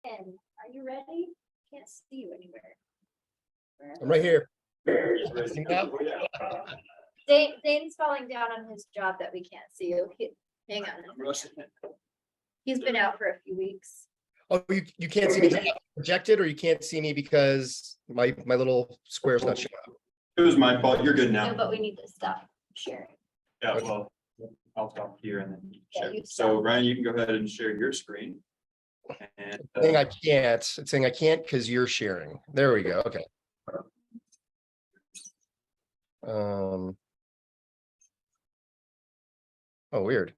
Ryan, are you ready? Can't see you anywhere. I'm right here. Dane's falling down on his job that we can't see you. Hang on. He's been out for a few weeks. Oh, you can't see me because I'm projected, or you can't see me because my little square's not showing up. It was my fault. You're good No, now. but we need to stop sharing. Yeah, well, I'll stop here and then Yeah, share. you So stop. Ryan, you can go ahead and share your screen. And It's saying I can't. It's saying I can't because you're sharing. There we go. Okay. Oh, weird.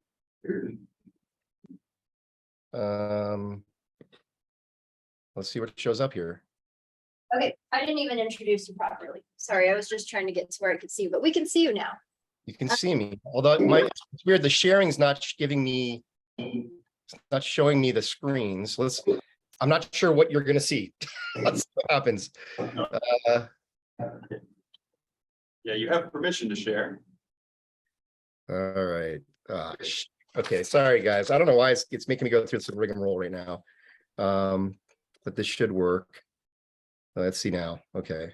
Let's see what shows up here. Okay, I didn't even introduce you properly. Sorry, I was just trying to get to where I could see you, but we can see you now. You can see me, although it's weird. The sharing's not giving me, it's not showing me the screens. I'm not sure what you're gonna see. Let's see what happens. yeah, you have permission to share. All right. Okay, sorry guys. I don't know why it's making me go through some rigmarole right now. But this should work. Let's see now. Okay.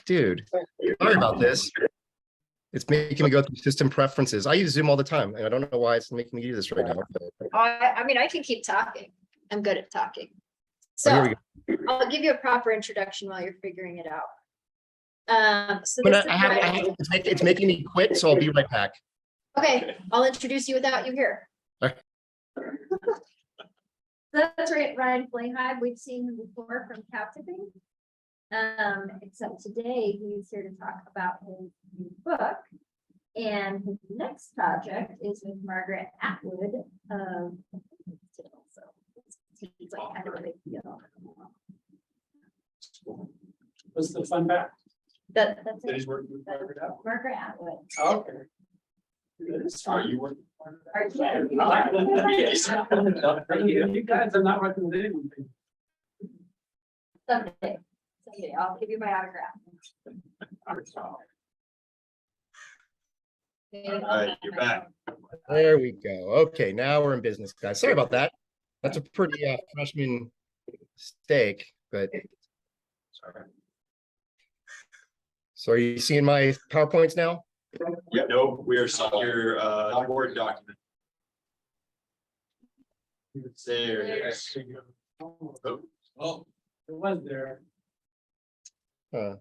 Dude, sorry about this. It's making me go through system preferences. I use Zoom all the time, and I don't know why it's making me do this right now. I mean, I can keep talking. I'm good at talking. Oh, here So we I'll give you a proper introduction while you're figuring it out. So this is Ryan. It's making me quit, so I'll be right back. Okay, I'll introduce you without you here. All right. That's right, Ryan Flayheim. We've seen him before from cow tipping. Except today he's here to talk about his new book. And his next project is with Margaret Atwood. So it's like kind of a big deal. What's the fun fact? That's That it. he's working with Margaret Atwood. Margaret Atwood. Okay. Are you working? Are you- You guys are not recommending. Someday, I'll give you my autograph. All right, you're back. There we go. Okay, now we're in business, guys. Sorry about that. That's a pretty freshman mistake, but Sorry. so are you seeing my PowerPoints now? Yeah, no, we are seeing your Word document. There it is. Oh, it was there. Is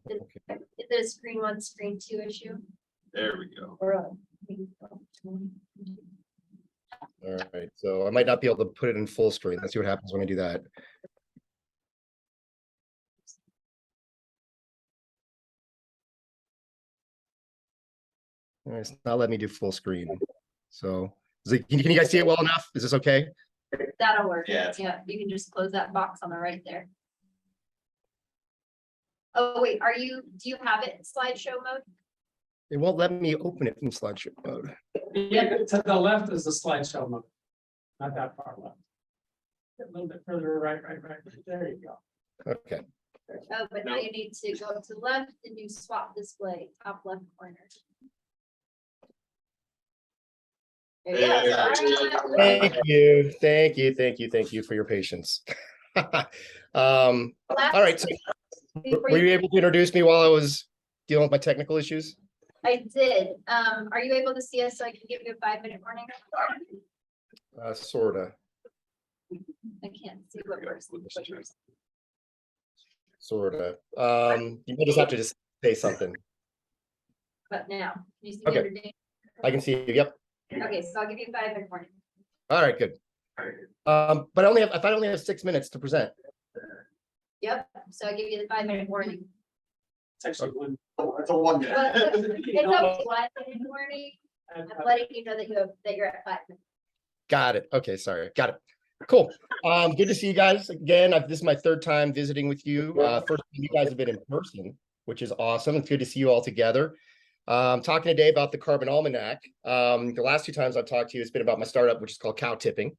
it a screen one, screen two issue? There we go. All right, so I might not be able to put it in full screen. Let's see what happens when I do that. All right, it's not letting me do full screen. So can you guys see it well enough? Is this okay? That'll work. Yeah. Yeah, you can just close that box on the right there. Oh, wait, do you have it in slideshow mode? It won't let me open it in slideshow mode. Yeah, to the left is the slideshow mode. Not that far left. A little bit further right. There you go. Okay. Oh, but now you need to go to left and do swap display, top left corner. There you go. Thank you for your patience. All right, so were you able to introduce me while I was dealing with my technical issues? I did. Are you able to see us so I can give you a 5-minute warning? Sorta. I can't see what works. Sorta. You may just have to just say something. But now, can you see Okay. me underneath? I can see you. Yep. Okay, so I'll give you a 5-minute warning. All right, good. But I only have 6 minutes to present. Yep, so I'll give you the 5-minute warning. It's actually one. It's a one. Well, it's a 1-minute warning. I'm letting you know that you're at 5 minutes. Got it. Okay, sorry. Got it. Cool. Good to see you guys again. This is my third time visiting with you. First, you guys have been in person, which is awesome. It's good to see you all together. Talking today about the Carbon Almanac. The last 2 times I've talked to you, it's been about my startup, which is called Cow Tipping.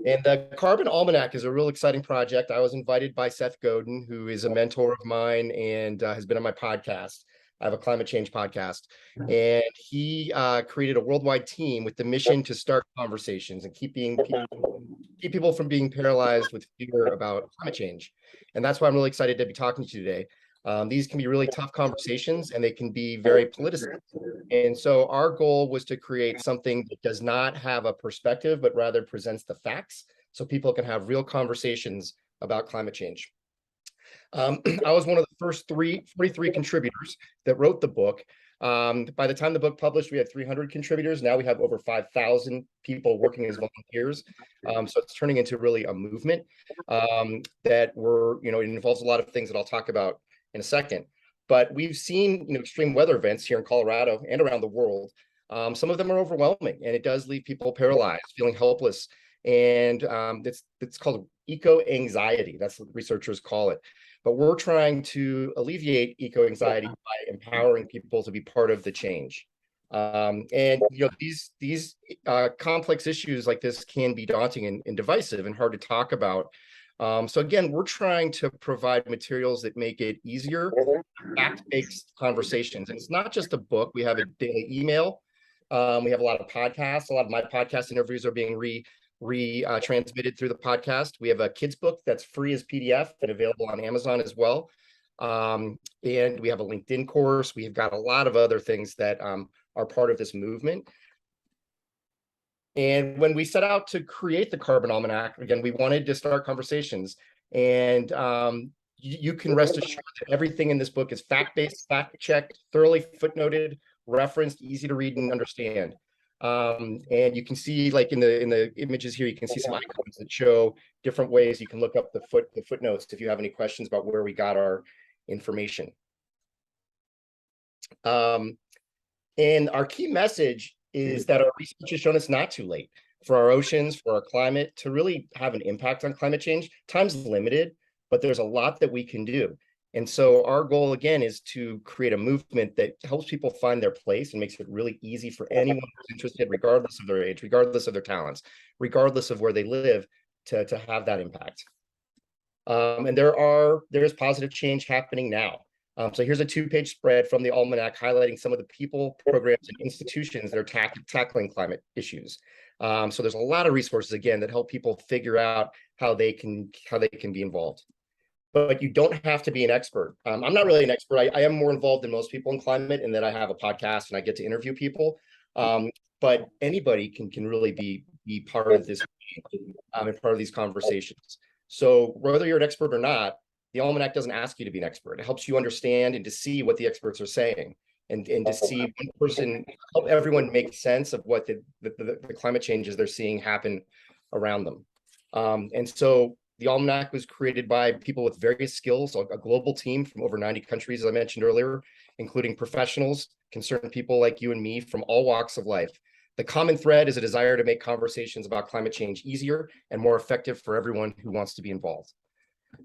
And the Carbon Almanac is a real exciting project. I was invited by Seth Godin, who is a mentor of mine and has been on my podcast. I have a climate change podcast, and he created a worldwide team with the mission to start conversations and keep people from being paralyzed with fear about climate change. And that's why I'm really excited to be talking to you today. These can be really tough conversations, and they can be very politicized. And so our goal was to create something that does not have a perspective, but rather presents the facts so people can have real conversations about climate change. I was one of the first 43 contributors that wrote the book. By the time the book published, we had 300 contributors. Now we have over 5,000 people working as volunteers. So it's turning into really a movement that it involves a lot of things that I'll talk about in a second. But we've seen, extreme weather events here in Colorado and around the world. Some of them are overwhelming, and it does leave people paralyzed, feeling helpless. And it's called eco-anxiety. That's what researchers call it. But we're trying to alleviate eco-anxiety by empowering people to be part of the change. These complex issues like this can be daunting and divisive and hard to talk about. So again, we're trying to provide materials that make it easier, fact-based conversations. And it's not just a book. We have a daily email. We have a lot of podcasts. A lot of my podcast interviews are being transmitted through the podcast. We have a kids book that's free as PDF and available on Amazon as well. And we have a LinkedIn course. We've got a lot of other things that are part of this movement. And when we set out to create the Carbon Almanac, again, we wanted to start conversations. And you can rest assured that everything in this book is fact-based, fact-checked, thoroughly footnoted, referenced, easy to read and understand. And you can see, like in the images here, you can see some icons that show different ways you can look up the footnotes if you have any questions about where we got our information. And our key message is that our research has shown it's not too late for our oceans, for our climate to really have an impact on climate change. Time's limited, but there's a lot that we can do. And so our goal, again, is to create a movement that helps people find their place and makes it really easy for anyone who's interested, regardless of their age, regardless of their talents, regardless of where they live, to have that impact. And there's positive change happening now. So here's a 2-page spread from the Almanac highlighting some of the people, programs, and institutions that are tackling climate issues. So there's a lot of resources, again, that help people figure out how they can be involved. But you don't have to be an expert. I'm not really an expert. I am more involved than most people in climate in that I have a podcast and I get to interview people. But anybody can really be part of this and part of these conversations. So whether you're an expert or not, the Almanac doesn't ask you to be an expert. It helps you understand and to see what the experts are saying and to see one person, help everyone make sense of what the climate changes they're seeing happen around them. And so the Almanac was created by people with various skills, a global team from over 90 countries, as I mentioned earlier, including professionals, concerned people like you and me from all walks of life. The common thread is a desire to make conversations about climate change easier and more effective for everyone who wants to be involved.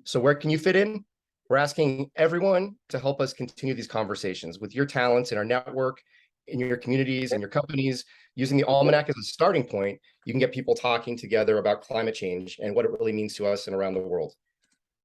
So where can you fit in? We're asking everyone to help us continue these conversations with your talents in our network, in your communities and your companies. Using the Almanac as a starting point, you can get people talking together about climate change and what it really means to us and around the world.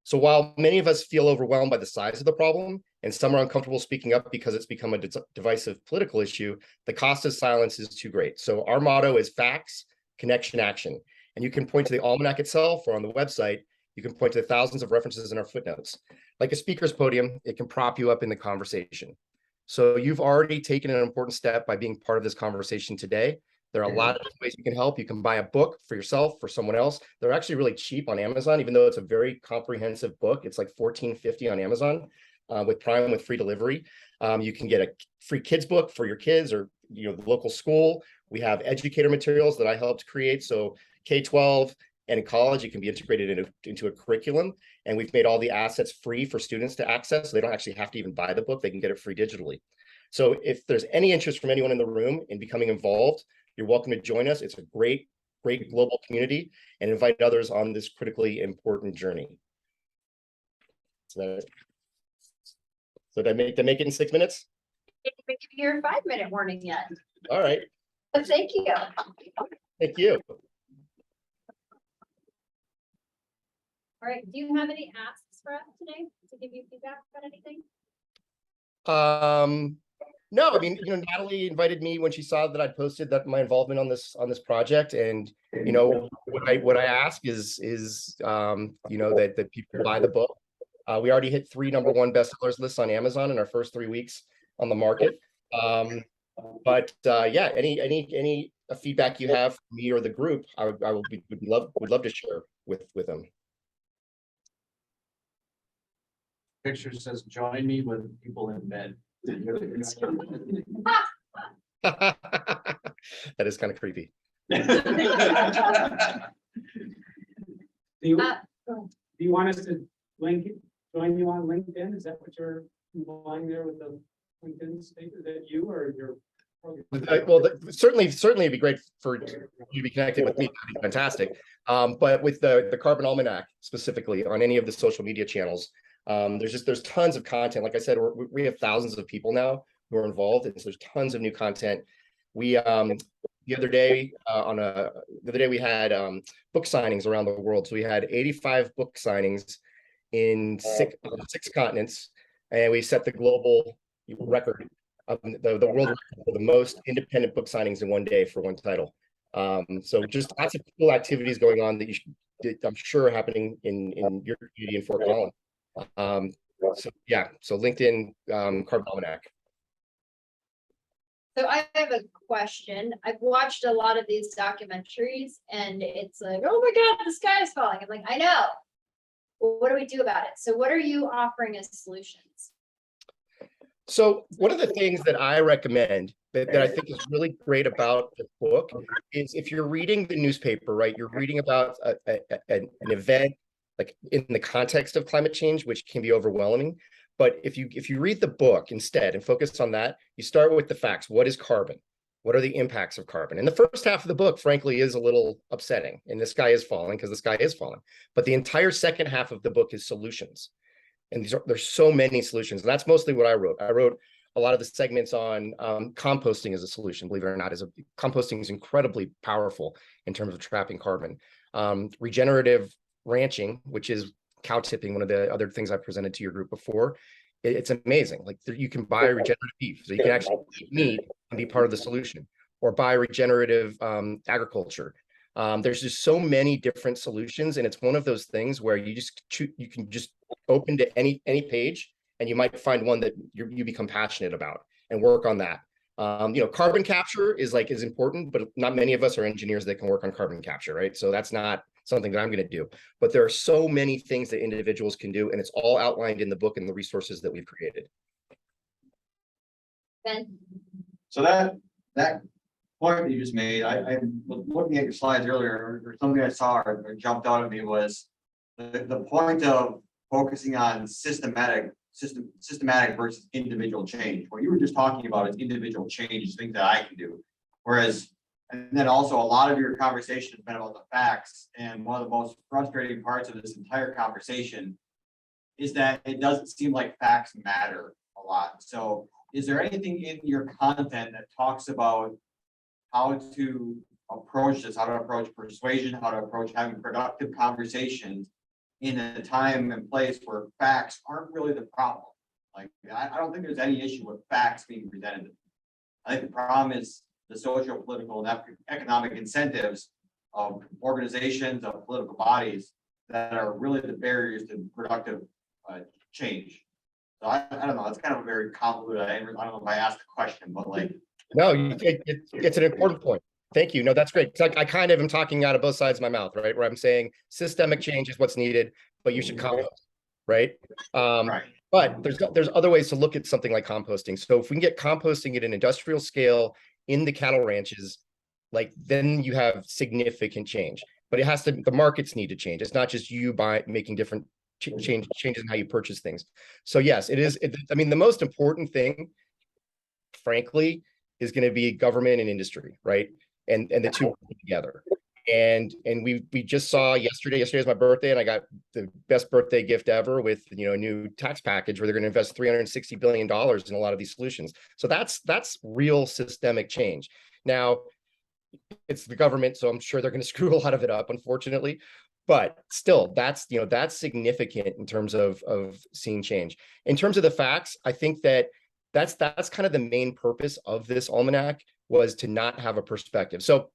So while many of us feel overwhelmed by the size of the problem, and some are uncomfortable speaking up because it's become a divisive political issue, the cost of silence is too great. So our motto is facts, connection, action. And you can point to the Almanac itself or on the website. You can point to the thousands of references in our footnotes. Like a speaker's podium, it can prop you up in the conversation. So you've already taken an important step by being part of this conversation today. There are a lot of ways you can help. You can buy a book for yourself, for someone else. They're actually really cheap on Amazon, even though it's a very comprehensive book. It's like $14.50 on Amazon with Prime with free delivery. You can get a free kids book for your kids or the local school. We have educator materials that I helped create. So K-12 and in college, it can be integrated into a curriculum. And we've made all the assets free for students to access. So they don't actually have to even buy the book. They can get it free digitally. So if there's any interest from anyone in the room in becoming involved, you're welcome to join us. It's a great global community, and invite others on this critically important journey. So did I make it in 6 minutes? Didn't give you your 5-minute warning yet. All right. But thank you. Thank you. All right, do you have any asks for us today to give you feedback on anything? No, I mean, Natalie invited me when she saw that I'd posted that my involvement on this project, and what I ask is that people buy the book. We already hit 3 #1 bestsellers lists on Amazon in our first 3 weeks on the market. But yeah, any feedback you have from me or the group, would love to share with them. Picture says, join me with people in bed. That is kind of creepy. Do you, Uh, do you want us to join you on LinkedIn? Is that what you're implying there with the LinkedIn statement? Is that you or your? Well, certainly it'd be great for you to be connected with me. That'd be fantastic. But with the Carbon Almanac specifically on any of the social media channels, there's tons of content. Like I said, we have thousands of people now who are involved, and so there's tons of new content. We the other day we had book signings around the world. So we had 85 book signings in six continents, and we set the global record of the world record for the most independent book signings in one day for one title. So just lots of cool activities going on that I'm sure are happening in your community in Fort Collins. So yeah, so LinkedIn, Carbon Almanac. So I have a question. I've watched a lot of these documentaries and it's like, oh my God, the sky is falling. I'm like, I know. Well, what do we do about it? So what are you offering as solutions? So one of the things that I recommend that I think is really great about the book is if you're reading the newspaper, right, you're reading about an event like in the context of climate change, which can be overwhelming. But if you read the book instead and focus on that, you start with the facts. What is carbon? What are the impacts of carbon? And the first half of the book, frankly, is a little upsetting. And the sky is falling because the sky is falling. But the entire second half of the book is solutions. And there's so many solutions. And that's mostly what I wrote. I wrote a lot of the segments on composting as a solution. Believe it or not, composting is incredibly powerful in terms of trapping carbon. Regenerative ranching, which is cow tipping, one of the other things I presented to your group before. It's amazing. Like you can buy regenerative beef, so you can actually eat meat and be part of the solution, or buy regenerative agriculture. There's just so many different solutions, and it's one of those things where you can just open to any page, and you might find one that you become passionate about and work on that. Carbon capture is important, but not many of us are engineers that can work on carbon capture, right? So that's not something that I'm going to do. But there are so many things that individuals can do, and it's all outlined in the book and the resources that we've created. Ben? So that point that you just made, I was looking at your slides earlier, or something I saw or jumped out at me was the point of focusing on systematic versus individual change. What you were just talking about is individual change, things that I can do. Whereas, and then also a lot of your conversation has been about the facts. And one of the most frustrating parts of this entire conversation is that it doesn't seem like facts matter a lot. So is there anything in your content that talks about how to approach this, how to approach persuasion, how to approach having productive conversations in a time and place where facts aren't really the problem? Like, I don't think there's any issue with facts being presented. I think the problem is the social, political, and economic incentives of organizations, of political bodies that are really the barriers to productive change. So I don't know, it's kind of a very convoluted, I don't know if I asked the question, but like. No, it's an important point. Thank you. No, that's great. I kind of am talking out of both sides of my mouth, right? Where I'm saying systemic change is what's needed, but you should compost, right? Right. But there's other ways to look at something like composting. So if we can get composting at an industrial scale in the cattle ranches, then you have significant change. But the markets need to change. It's not just you making different changes in how you purchase things. So yes, it is. I mean, the most important thing, frankly, is going to be government and industry, right? And the two together. And we just saw yesterday is my birthday, and I got the best birthday gift ever with a new tax package where they're going to invest $360 billion in a lot of these solutions. So that's real systemic change. Now, it's the government, so I'm sure they're going to screw a lot of it up, unfortunately. But still, that's significant in terms of seeing change. In terms of the facts, I think that that's kind of the main purpose of this almanac, was to not have a perspective. So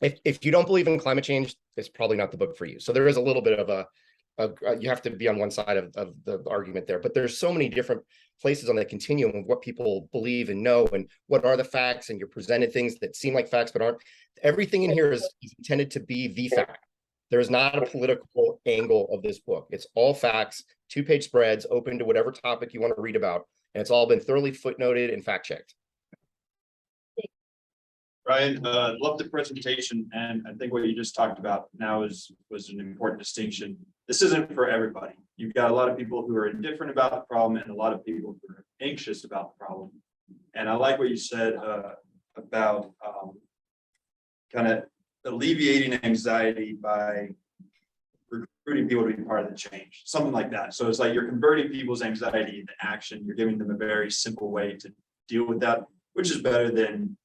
if you don't believe in climate change, it's probably not the book for you. So there is a little bit of you have to be on one side of the argument there, but there's so many different places on the continuum of what people believe and know and what are the facts, and you're presented things that seem like facts but aren't. Everything in here is intended to be the fact. There is not a political angle of this book. It's all facts, 2-page spreads, open to whatever topic you want to read about, and it's all been thoroughly footnoted and fact checked. Ryan, love the presentation, and I think what you just talked about now was an important distinction. This isn't for everybody. You've got a lot of people who are indifferent about the problem and a lot of people who are anxious about the problem. And I like what you said about kind of alleviating anxiety by recruiting people to be part of the change, something like that. So it's like you're converting people's anxiety into action. You're giving them a very simple way to deal with that, which is better than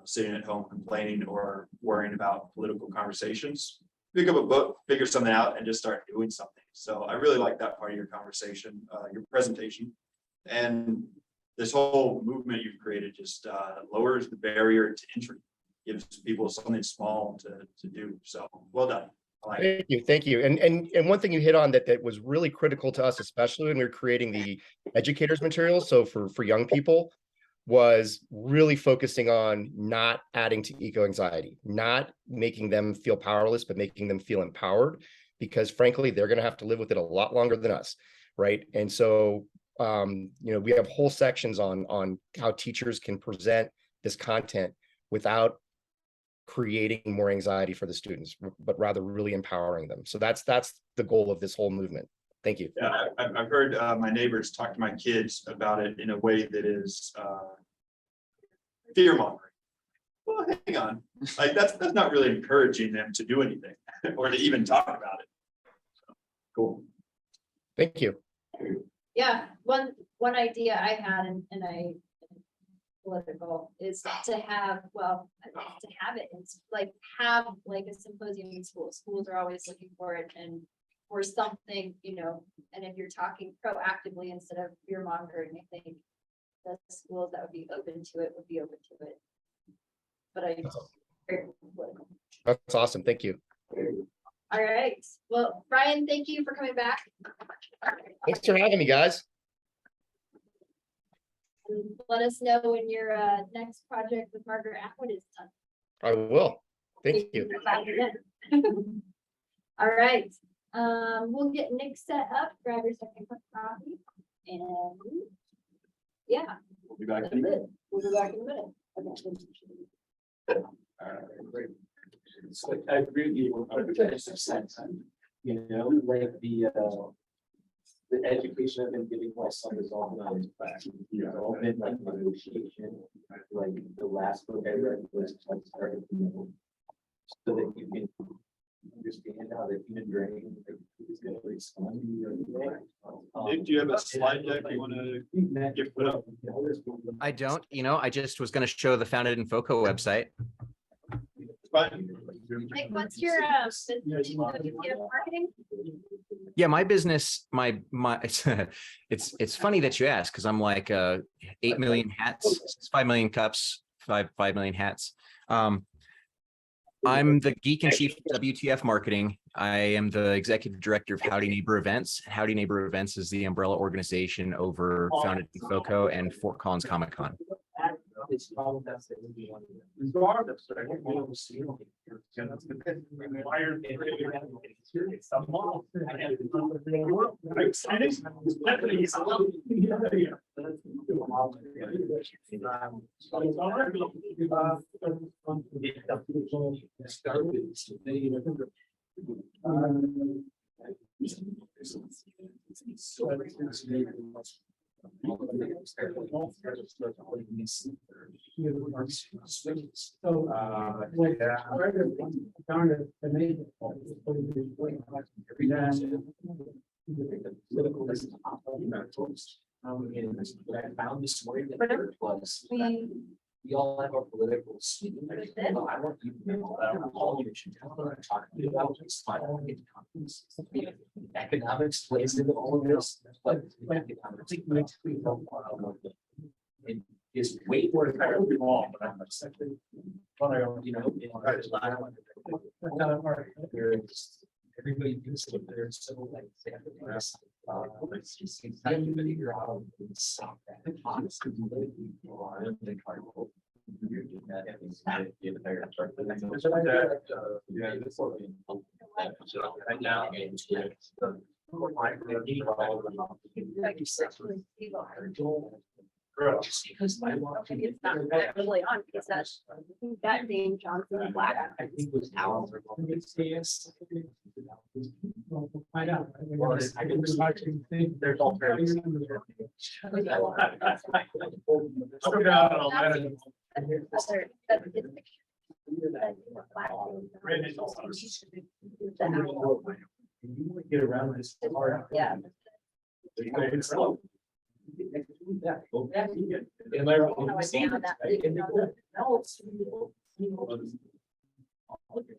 sitting at home complaining or worrying about political conversations. Pick up a book, figure something out, and just start doing something. So I really like that part of your conversation, your presentation, and this whole movement you've created just lowers the barrier to entry, gives people something small to do. So well done. Thank you. And one thing you hit on that was really critical to us, especially when we were creating the educators materials. So for young people, was really focusing on not adding to eco anxiety, not making them feel powerless, but making them feel empowered, because frankly, they're going to have to live with it a lot longer than us. Right. And so, we have whole sections on how teachers can present this content without creating more anxiety for the students, but rather really empowering them. So that's the goal of this whole movement. Thank you. Yeah, I've heard my neighbors talk to my kids about it in a way that is fear mongering. Well, hang on, like that's not really encouraging them to do anything or to even talk about it. So, cool. Thank you. Yeah, one idea I had, and I political is to have, it's like have like a symposium in schools. Schools are always looking for it and for something, and if you're talking proactively instead of fear mongering, I think the schools that would be open to it would be open to it. But That's awesome. Thank you. All right. Well, Brian, thank you for coming back. Thanks for having me, guys. And let us know when your next project with Margaret Atwood is done. I will. Thank you. All right. We'll get Nick set up, grab your second cup of coffee, and yeah. We'll be back That's in a minute. it. We'll be back in a minute. Okay. It's like, I agree with you. Like the education I've been giving my son is all about his class. All been like negotiation. Like the last book I read was like started, so that you can understand how the human brain is going to respond. Nick, do you have a slide deck you want to get put up? I don't, I just was going to show the Founded in FOCO website. Fine. Nick, what's your business marketing? Yeah, my business, my it's funny that you ask, because I'm like 8 million hats, 5 million cups, 5 million hats. I'm the geek in chief of WTF marketing. I am the executive director of Howdy Neighbor Events. Howdy Neighbor Events is the umbrella organization over Founded in FOCO and Fort Collins Comic Con. We all have our political speech. I want you to know all you should talk about economics plays into all of this, but economics makes me is way more entirely wrong, but I'm accepting. But I don't, you know, everybody thinks that they're so like. It's just time to figure out. Stop that. Honestly, yeah, this right now. Just because my It's not actually on, because that's, I think that name Johnson Black. I think was now. Find out. I can think there's alternatives. Get around this. Yeah.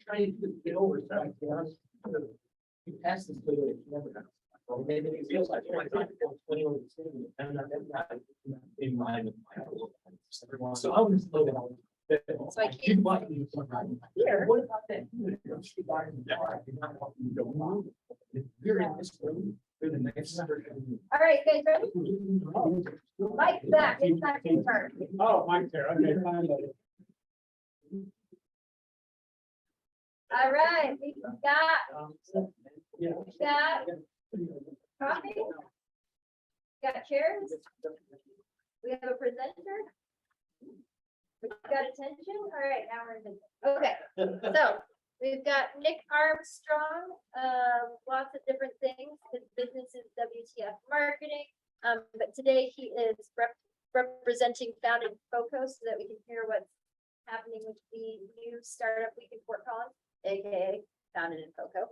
Trying to get over that. You pass this. Maybe it feels like. In line with my. So I was. So I can't here. What about that? You're in this room. For the next. All right, guys, ready? Mike's back, it's back in turn. Oh, Mike's there, okay, fine. All right, we've got coffee. Got chairs. We have a presenter. We've got attention. All right, now we're in. Okay, so we've got Nick Armstrong, lots of different things. His business is WTF Marketing. But today he is representing Founded FOCO so that we can hear what's happening with the new startup week in Fort Collins, aka Founded in FOCO.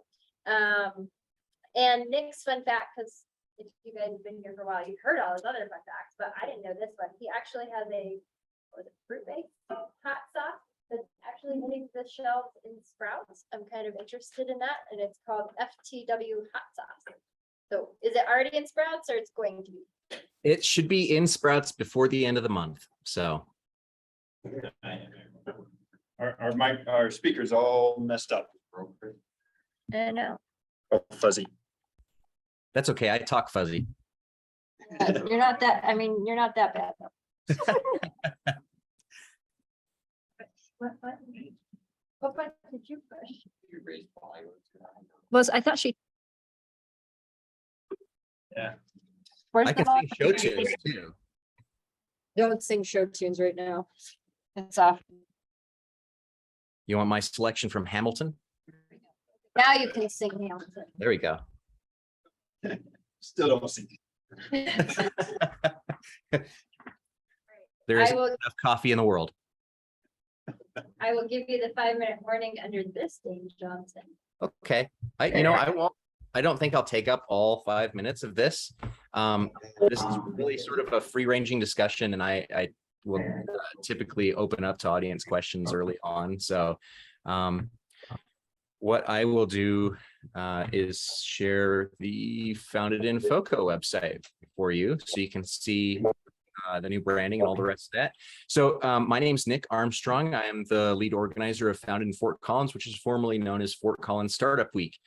And Nick's fun fact, because if you guys have been here for a while, you've heard all his other fun facts, but I didn't know this one. He actually has a, what was it, fruit-based hot sauce that's actually hitting the shelves in Sprouts. I'm kind of interested in that, and it's called FTW hot sauce. So is it already in Sprouts or it's going to be? It should be in Sprouts before the end of the month. So Our speakers all messed up. I know. Oh, fuzzy. that's okay. I talk fuzzy. You're not that, I mean, you're not that bad though. What button did you push? Was, I thought she. Yeah. Where's I the can sing volume? show tunes too. Don't sing show tunes right now. It's off. You want my selection from Hamilton? Now you can sing Hamilton. There we go. Still don't see. There is I will, enough coffee in the world. I will give you the 5-minute warning under this name, Johnson. Okay, I don't think I'll take up all 5 minutes of this. This is really sort of a free-ranging discussion, and I will typically open up to audience questions early on. So what I will do is share the Founded in FOCO website for you, so you can see the new branding and all the rest of that. So my name's Nick Armstrong. I am the lead organizer of Founded in Fort Collins, which is formerly known as Fort Collins Startup Week.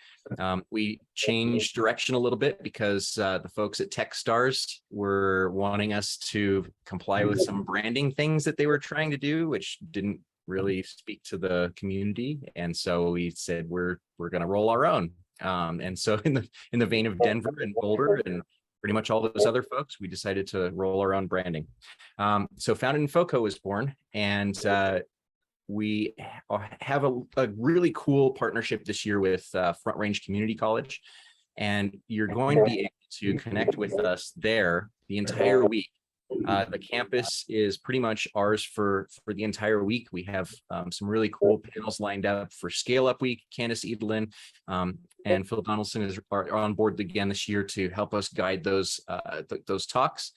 We changed direction a little bit because the folks at Techstars were wanting us to comply with some branding things that they were trying to do, which didn't really speak to the community. And so we said, we're going to roll our own. And so in the vein of Denver and Boulder and pretty much all those other folks, we decided to roll our own branding. So Founded in FOCO was born, and we have a really cool partnership this year with Front Range Community College, and you're going to be able to connect with us there the entire week. The campus is pretty much ours for the entire week. We have some really cool panels lined up for Scale Up Week. Candace Edelin and Phil Donaldson are on board again this year to help us guide those talks.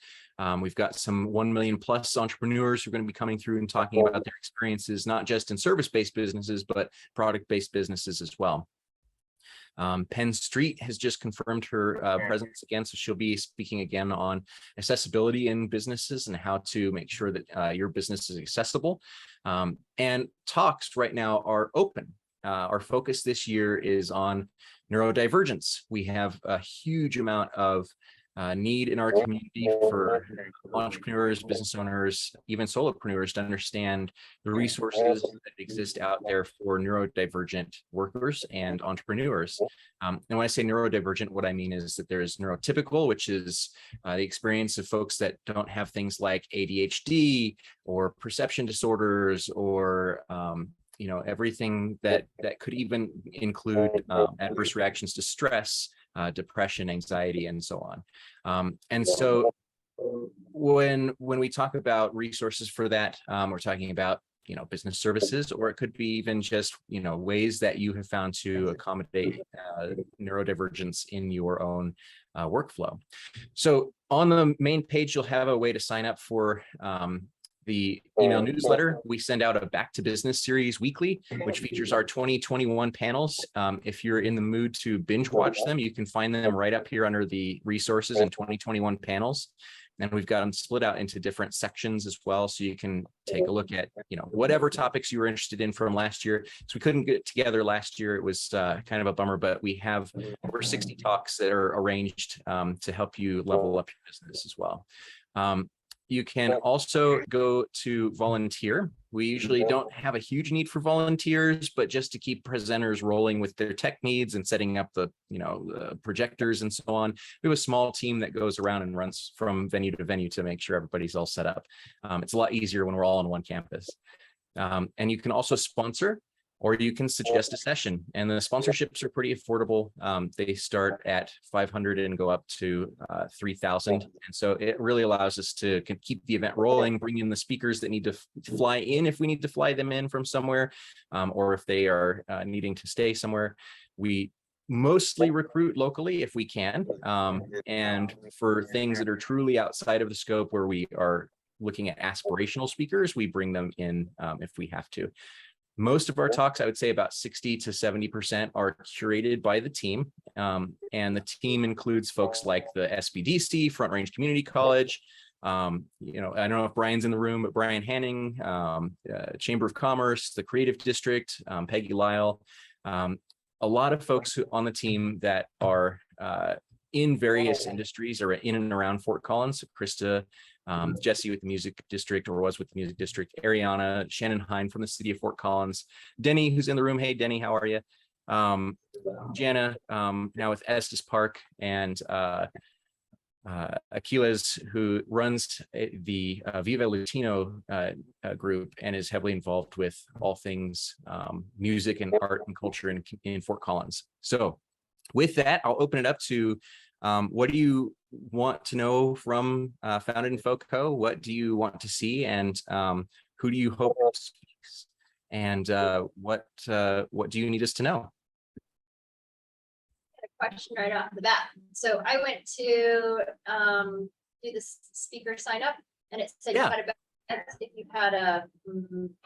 We've got some 1 million plus entrepreneurs who are going to be coming through and talking about their experiences, not just in service-based businesses, but product-based businesses as well. Penn Street has just confirmed her presence again, so she'll be speaking again on accessibility in businesses and how to make sure that your business is accessible. And talks right now are open. Our focus this year is on neurodivergence. We have a huge amount of need in our community for entrepreneurs, business owners, even solopreneurs to understand the resources that exist out there for neurodivergent workers and entrepreneurs. And when I say neurodivergent, what I mean is that there's neurotypical, which is the experience of folks that don't have things like ADHD or perception disorders or everything that could even include adverse reactions to stress, depression, anxiety, and so on. And so when we talk about resources for that, we're talking about business services, or it could be even just ways that you have found to accommodate neurodivergence in your own workflow. So on the main page, you'll have a way to sign up for the email newsletter. We send out a back to business series weekly, which features our 2021 panels. If you're in the mood to binge watch them, you can find them right up here under the resources and 2021 panels. And we've got them split out into different sections as well. So you can take a look at, whatever topics you were interested in from last year. So we couldn't get together last year. It was kind of a bummer, but we have over 60 talks that are arranged to help you level up your business as well. You can also go to volunteer. We usually don't have a huge need for volunteers, but just to keep presenters rolling with their tech needs and setting up the projectors and so on, we have a small team that goes around and runs from venue to venue to make sure everybody's all set up. It's a lot easier when we're all on one campus. And you can also sponsor, or you can suggest a session, and the sponsorships are pretty affordable. They start at 500 and go up to 3,000. And so it really allows us to keep the event rolling, bring in the speakers that need to fly in if we need to fly them in from somewhere, or if they are needing to stay somewhere. We mostly recruit locally if we can. And for things that are truly outside of the scope where we are looking at aspirational speakers, we bring them in if we have to. Most of our talks, I would say about 60 to 70% are curated by the team. And the team includes folks like the SBDC, Front Range Community College. I don't know if Brian's in the room, but Brian Hanning, Chamber of Commerce, the Creative District, Peggy Lyle, a lot of folks on the team that are in various industries or in and around Fort Collins. Krista, Jesse with the Music District, or was with the Music District, Ariana, Shannon Hine from the city of Fort Collins, Denny, who's in the room. Hey, Denny, how are you? Jana, now with Estes Park, and Aquiles, who runs the Viva Latino group and is heavily involved with all things music and art and culture in Fort Collins. So with that, I'll open it up to what do you want to know from Founded in FOCO? What do you want to see, and who do you hope speaks? And what do you need us to know? Question right off the bat. So I went to do this speaker sign up, and it said if you had a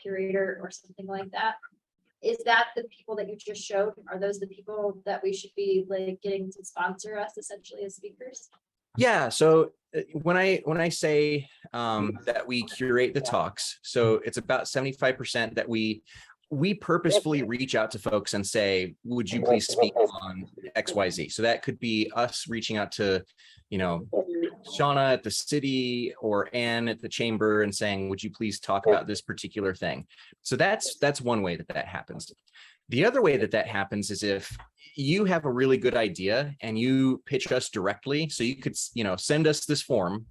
curator or something like that. Is that the people that you just showed? Are those the people that we should be like getting to sponsor us essentially as speakers? Yeah. So when I say that we curate the talks, so it's about 75% that we purposefully reach out to folks and say, would you please speak on XYZ? So that could be us reaching out to, Shauna at the city or Ann at the chamber and saying, would you please talk about this particular thing? So that's one way that happens. The other way that happens is if you have a really good idea and you pitch us directly. So you could, send us this form,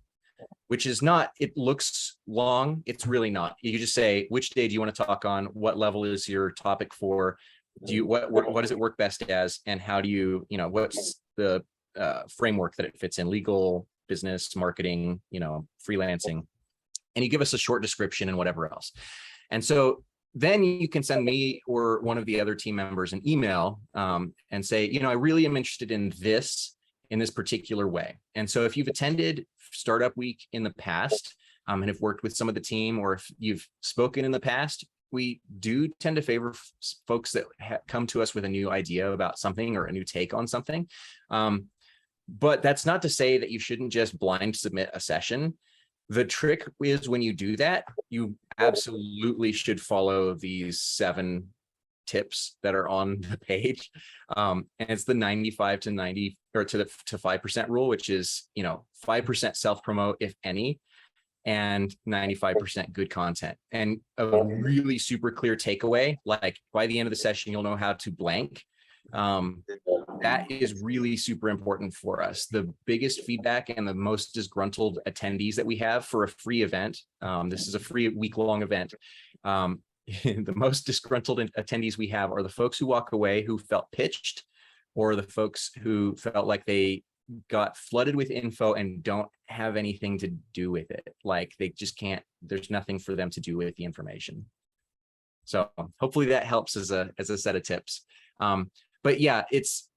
which is not, it looks long. It's really not. You just say, which day do you want to talk on? What level is your topic for? What does it work best as? And how do you, what's the framework that it fits in? Legal, business, marketing, freelancing. And you give us a short description and whatever else. And so then you can send me or one of the other team members an email and say, I really am interested in this particular way. And so if you've attended Startup Week in the past and have worked with some of the team, or if you've spoken in the past, we do tend to favor folks that come to us with a new idea about something or a new take on something. But that's not to say that you shouldn't just blind submit a session. The trick is when you do that, you absolutely should follow these 7 tips that are on the page. And it's the 95 to 90 or to 5% rule, which is, 5% self-promote, if any, and 95% good content. And a really super clear takeaway, like by the end of the session, you'll know how to blank. That is really super important for us. The biggest feedback and the most disgruntled attendees that we have for a free event, this is a free week-long event, the most disgruntled attendees we have are the folks who walk away who felt pitched, or the folks who felt like they got flooded with info and don't have anything to do with it. Like they just can't, there's nothing for them to do with the information. So hopefully that helps as a set of tips. But yeah,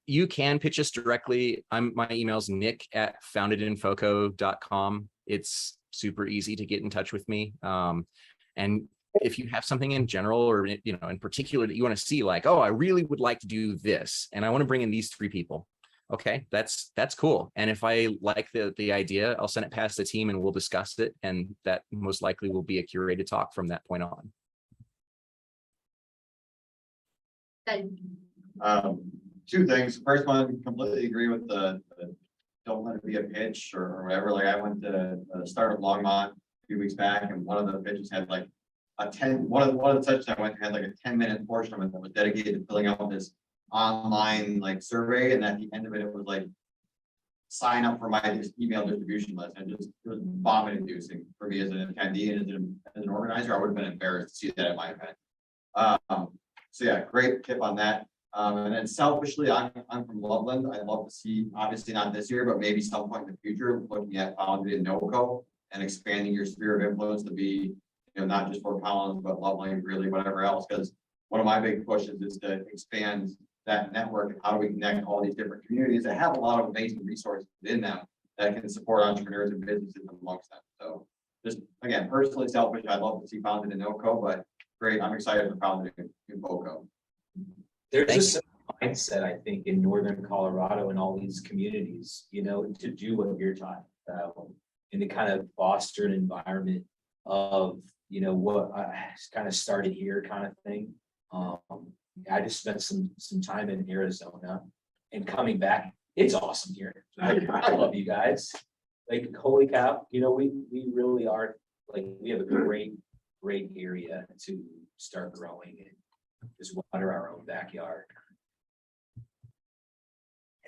you can pitch us directly. My email's nick@foundedinfoco.com. It's super easy to get in touch with me. And if you have something in general or, in particular that you want to see, like, oh, I really would like to do this, and I want to bring in these 3 people. Okay, that's cool. And if I like the idea, I'll send it past the team and we'll discuss it. And that most likely will be a curated talk from that point on. And 2 things. First one, completely agree with the don't let it be a pitch or whatever. Like I went to the start of Longmont a few weeks back, and one of the pitches had like one of the sessions I went to had like a 10-minute portion of it that was dedicated to filling out this online like survey, and at the end of it, it was like sign up for my email distribution list, and it was vomit inducing for me as an attendee and as an organizer. I would have been embarrassed to see that at my event. So yeah, great tip on that. And then selfishly, I'm from Loveland. I'd love to see, obviously not this year, but maybe some point in the future, looking at Founded in NOCO and expanding your sphere of influence to be, not just Fort Collins, but Loveland, really, whatever else. Because one of my big pushes is to expand that network. And how do we connect all these different communities that have a lot of amazing resources in them that can support entrepreneurs and businesses amongst them. So just again, personally selfish, I'd love to see Founded in NOCO, but great, I'm excited for Founded in FOCO. There's a similar mindset, I think, in northern Colorado and all these communities, to do what you're talking about and to kind of foster an environment of, what I kind of started here kind of thing. I just spent some time in Arizona and coming back. It's awesome here. I love you guys. Like, holy cow, we really are, like, we have a great area to start growing and just water our own backyard.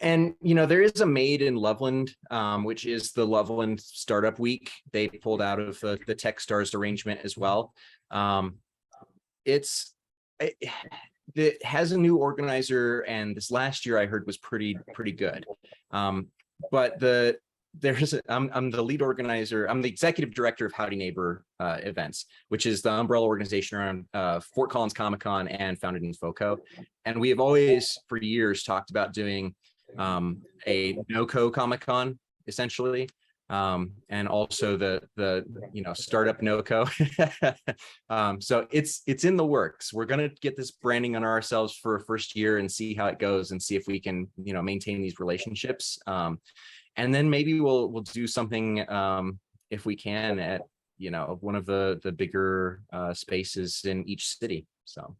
And, there is a Made in Loveland, which is the Loveland Startup Week. They pulled out of the Techstars arrangement as well. It has a new organizer, and this last year I heard was pretty good. But I'm the lead organizer. I'm the executive director of Howdy Neighbor events, which is the umbrella organization around Fort Collins Comic-Con and Founded in FOCO. And we have always for years talked about doing a NOCO Comic-Con, essentially, and also the startup NOCO. So it's in the works. We're going to get this branding on ourselves for a first year and see how it goes and see if we can maintain these relationships. And then maybe we'll do something if we can at one of the bigger spaces in each city. So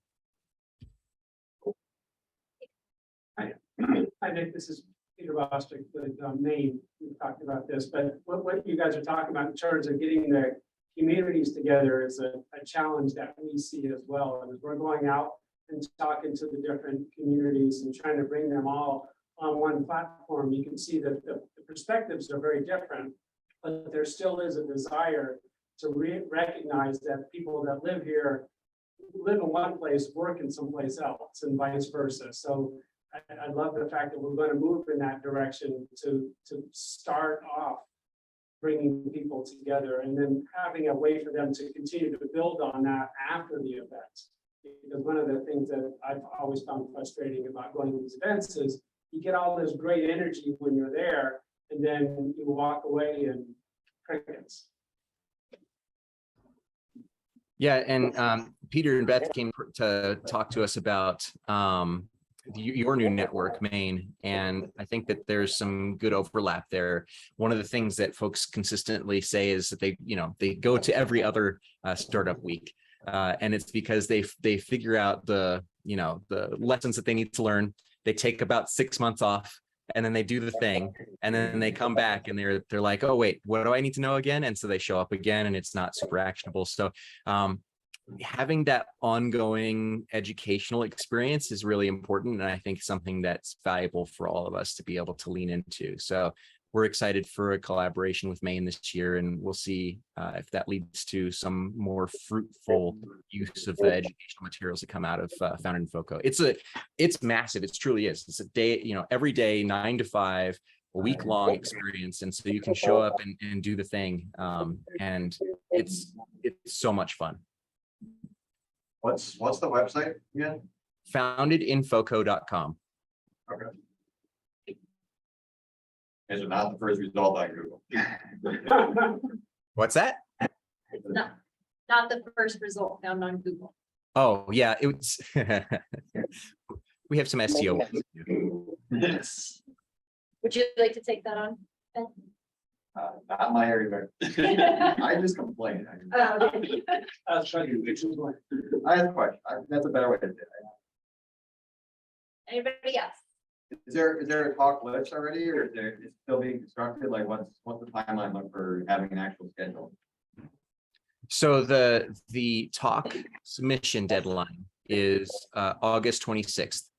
I think this is Peter Bostic with Maine. We talked about this, but what you guys are talking about in terms of getting the communities together is a challenge that we see as well. And as we're going out and talking to the different communities and trying to bring them all on one platform, you can see that the perspectives are very different, but there still is a desire to recognize that people that live here live in one place, work in someplace else, and vice versa. So I love the fact that we're going to move in that direction to start off bringing people together and then having a way for them to continue to build on that after the event. Because one of the things that I've always found frustrating about going to these events is you get all this great energy when you're there, and then you walk away and crickets. yeah, and Peter and Beth came to talk to us about your new network, Maine, and I think that there's some good overlap there. One of the things that folks consistently say is that they go to every other startup week, and it's because they figure out the lessons that they need to learn. They take about 6 months off, and then they do the thing, and then they come back and they're like, oh wait, what do I need to know again? And so they show up again, and it's not super actionable. So having that ongoing educational experience is really important, and I think something that's valuable for all of us to be able to lean into. So we're excited for a collaboration with Maine this year, and we'll see if that leads to some more fruitful use of the educational materials that come out of Founded in FOCO. It's massive. It truly is. It's a day, every day, 9 to 5, a week-long experience, and so you can show up and do the thing, and it's so much fun. What's the website again? Foundedinfoco.com. Okay. Is it not the first result on Google? What's that? It's not the first result found on Google. Oh yeah, it's we have some SEO work to do. Yes. Would you like to take that on? Ben? Not my area. I just complain. Oh, okay. I'll try to fix it. I have a question. That's a better way to do it. Anybody else? Is there a talk list already, or is it still being constructed? Like, what's the timeline look for having an actual schedule? So the talk submission deadline is August 26th.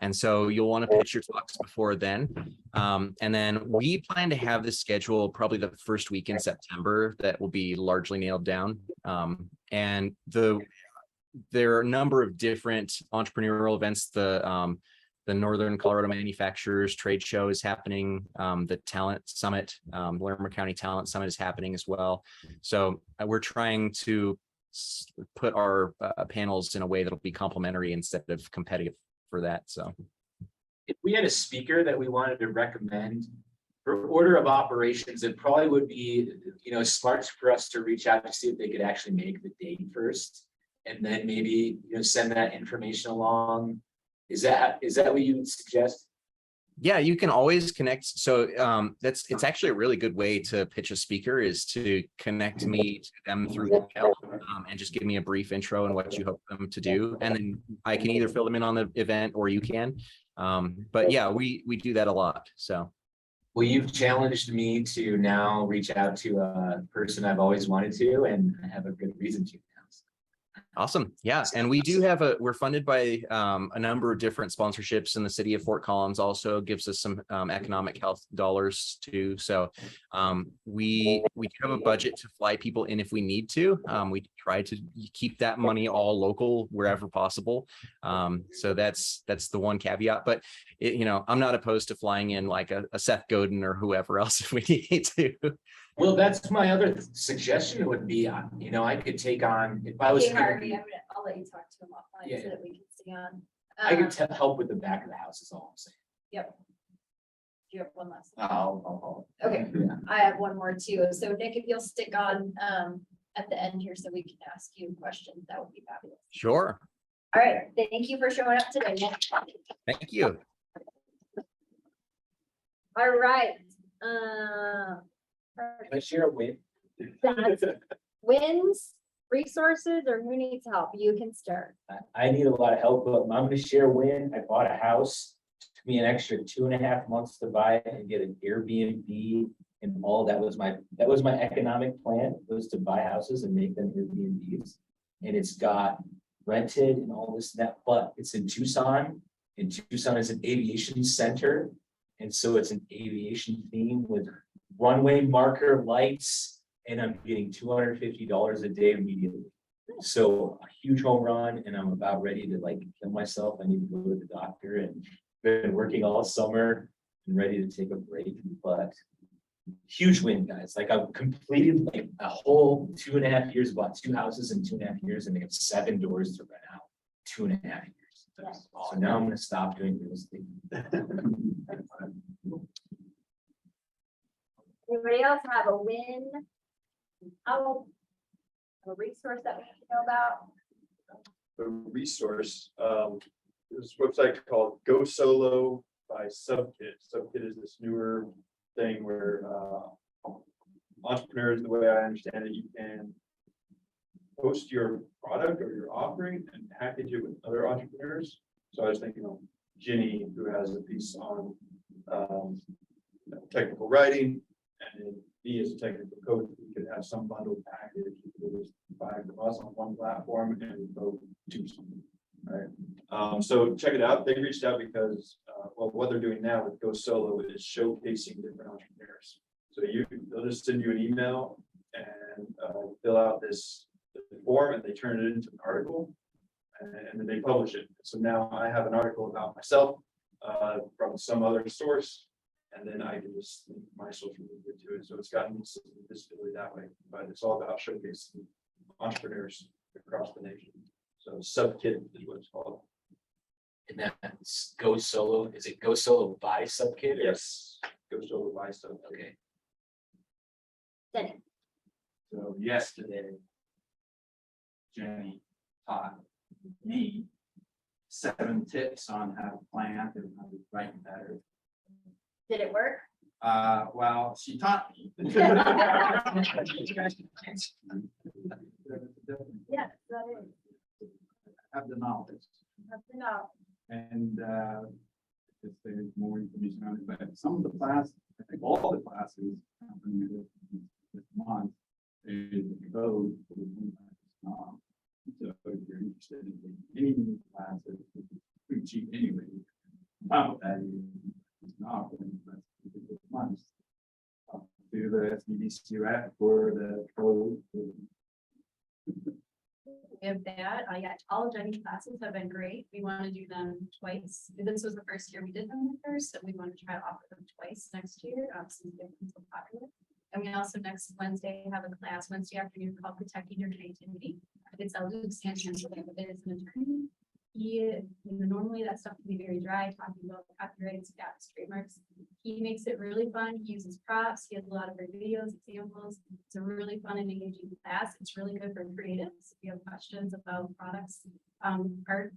And so you'll want to pitch your talks before then. And then we plan to have this schedule probably the first week in September that will be largely nailed down. And there are a number of different entrepreneurial events. The Northern Colorado Manufacturers Trade Show is happening. The Talent Summit, Larimer County Talent Summit is happening as well. So we're trying to put our panels in a way that'll be complementary instead of competitive for that. So If we had a speaker that we wanted to recommend for order of operations, it probably would be, smart for us to reach out to see if they could actually make the date first. And then maybe, send that information along. Is that what you would suggest? yeah, you can always connect. So it's actually a really good way to pitch a speaker is to connect me to them through email and just give me a brief intro and what you hope them to do. And then I can either fill them in on the event or you can. But yeah, we do that a lot. So. Well, you've challenged me to now reach out to a person I've always wanted to, and I have a good reason to now. Awesome. Yeah. And we do we're funded by a number of different sponsorships, and the city of Fort Collins also gives us some economic health dollars too. So we do have a budget to fly people in if we need to. We try to keep that money all local wherever possible. So that's the one caveat, but I'm not opposed to flying in like a Seth Godin or whoever else if we need to. Well, that's my other suggestion would be, I could take on, if I was. Okay, Harvey, I'll let you talk to him offline Yeah. so that we can stay on. I could help with the back of the house is all I'm saying. Yep. Do you have one last? I'll Okay, Yeah. I have one more too. So Nick, if you'll stick on at the end here so we can ask you questions, that would be fabulous. Sure. All right, thank you for showing up today, Nick. Thank you. All right. Can I share a win? Wins, resources, or who needs help? You can start. I need a lot of help, but I'm gonna share a win. I bought a house. Took me an extra 2.5 months to buy it and get an Airbnb and all. That was my economic plan, was to buy houses and make them Airbnbs. And it's got rented and all this, that, but it's in Tucson. And Tucson is an aviation center. And so it's an aviation theme with runway marker lights, and I'm getting $250 a day immediately. So a huge home run, and I'm about ready to kill myself. I need to go to the doctor, and been working all summer and ready to take a break, but huge win, guys. I've completed a whole 2.5 years, bought 2 houses in 2.5 years, and they have 7 doors to rent out. 2.5 years. So now I'm gonna stop doing real estate. Anybody else have a win? A resource that we need to know about? resource. This website called Go Solo by Subkit. Subkit is this newer thing where entrepreneurs, the way I understand it, you can post your product or your offering and package it with other entrepreneurs. So I was thinking of Ginny, who has a piece on technical writing, and me as a technical coach, we could have some bundled package. It was buy from us on one platform and go do something. Right. So check it out. They reached out because well, what they're doing now with Go Solo is showcasing different entrepreneurs. So they'll just send you an email and fill out this form, and they turn it into an article, and then they publish it. So now I have an article about myself from some other source, and then I can just link my social media to it. So it's gotten some visibility that way, but it's all about showcasing entrepreneurs across the nation. So Subkit is what it's called. And that's Go Solo. Is it Go Solo by Subkit? Yes, Go Solo by Subkit. Okay. Denny. So yesterday, Jenny taught me 7 tips on how to plant and how to write better. Did it work? Well, she taught me. Yeah, that is. Have the knowledge, That's enough. and just there's more information on it, but some of the class, I think all the classes happening this month is the code for the so if you're interested in any new classes, it's pretty cheap anyway. About that, it's not months. Do the SBDC app for the code. We have that. Yeah, all of Jenny's classes have been great. We want to do them twice. This was the first year we did them the first, so we want to try to offer them twice next year, since they've been so popular. And we also next Wednesday have a class Wednesday afternoon called Protecting Your Creativity. It's a Luke Sanchez, but it's an attorney. Normally that stuff can be very dry, talking about copyrights, trademarks. He makes it really fun. He uses props. He has a lot of great videos, examples. It's a really fun and engaging class. It's really good for creatives. If you have questions about products, art,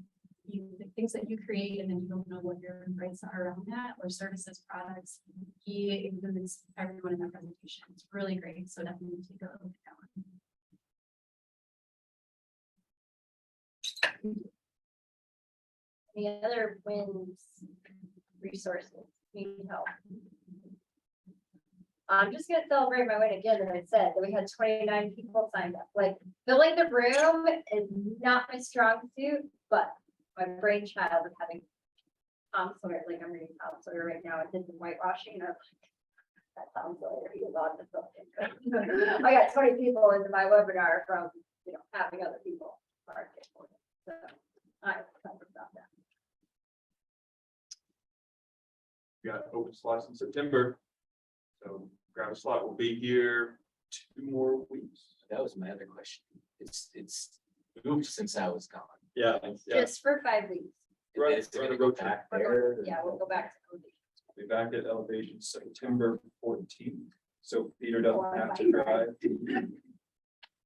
things that you create and then you don't know what your rights are around that, or services, products. He includes everyone in that presentation. It's really great. So definitely take a look at that one. Any other wins, resources, need help? I'm just gonna celebrate my win again, that I said that we had 29 people signed up. Like, filling the room is not my strong suit, but my brainchild of having Tom Sawyer, like I'm reading Tom Sawyer right now and did the whitewashing, and I'm like, that Tom Sawyer, he was on the phone. I got 20 people into my webinar from, having other people market for it. So I'm excited about that. We got open slots in September. So grab a slot. We'll be here 2 more weeks. That was my other question. It's moved since I was gone. Yeah. Just for 5 weeks. Right, Is it right, gonna road go trip. back there? Yeah, we'll go back to Elevation. We'll be back at Elevation September 14th. So Peter doesn't have to drive.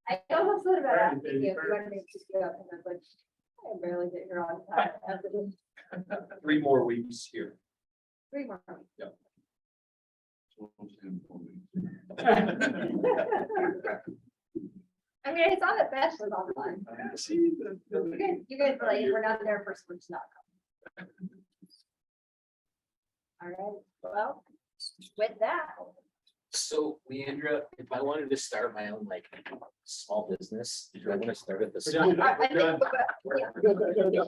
I almost thought about asking you if you wanted me to pick you up, and I was like, I barely get here on time. As it is 3 more weeks here. 3 more weeks. Yep. I mean, it's on the bench was online. See, You guys are like, we're not there for switch not coming. All right, well, with that. So Leandra, if I wanted to start my own small business, do I want to start at the? I think- We're done. yeah.